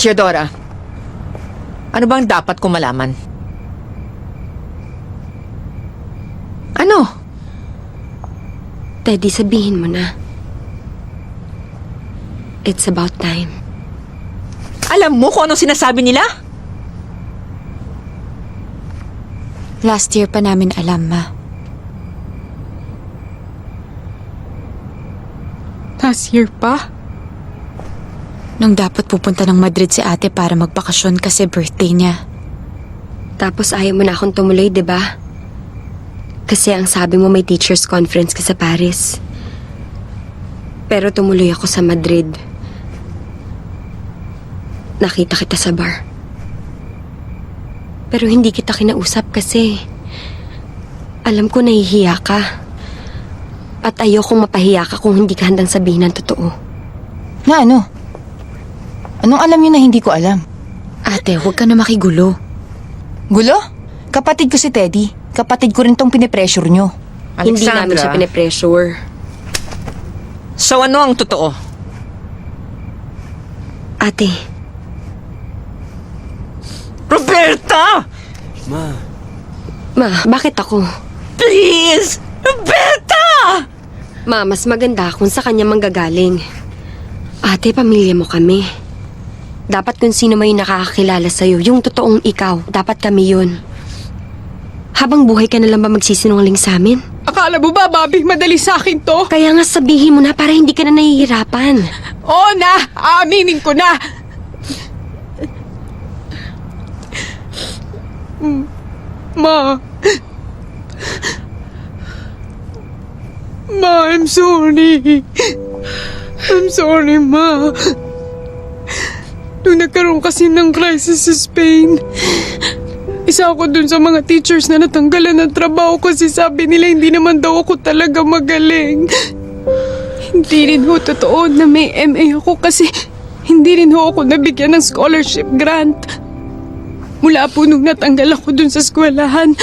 Theodora, ano bang dapat kong malaman? Ano? Teddy, sabihin mo na. It's about time. Alam mo kung anong sinasabi nila? Last year pa namin alam, Ma. Last year pa? Nung dapat pupunta ng Madrid si ate para magbakasyon kasi birthday niya. Tapos ayaw mo na akong tumuloy, di ba? Kasi ang sabi mo may teachers conference ka sa Paris. Pero tumuloy ako sa Madrid. Nakita kita sa bar. Pero hindi kita kinausap kasi alam ko nahihiya ka. At ayokong mapahiya ka kung hindi ka handang sabihin ng totoo. Na ano? Anong alam niyo na hindi ko alam? Ate, huwag ka na makigulo. Gulo? Kapatid ko si Teddy. Kapatid ko rin tong pinipressure nyo. Hindi namin siya pinipressure. So ano ang totoo? Ate, Roberta! Ma, bakit ako? Please! Roberta! Ma, mas maganda kung sa kanya manggagaling. Ate, pamilya mo kami. Dapat kung sino may nakakakilala sa'yo, yung totoong ikaw, dapat kami yun. Habang buhay ka na lang ba magsisinungaling sa amin? Akala mo ba, Bobby, madali sa akin to? Kaya nga sabihin mo na para hindi ka na nahihirapan. Oo na, aaminin ko na. Ma. Ma, I'm sorry. I'm sorry, Ma. Nung nagkaroon kasi ng crisis sa Spain, isa ako dun sa mga teachers na natanggalan ng trabaho kasi sabi nila hindi naman daw ako talaga magaling. Hindi rin ho totoo na may MA ako kasi hindi rin ho ako nabigyan ng scholarship grant. Mula po nung natanggal ako dun sa eskwelahan,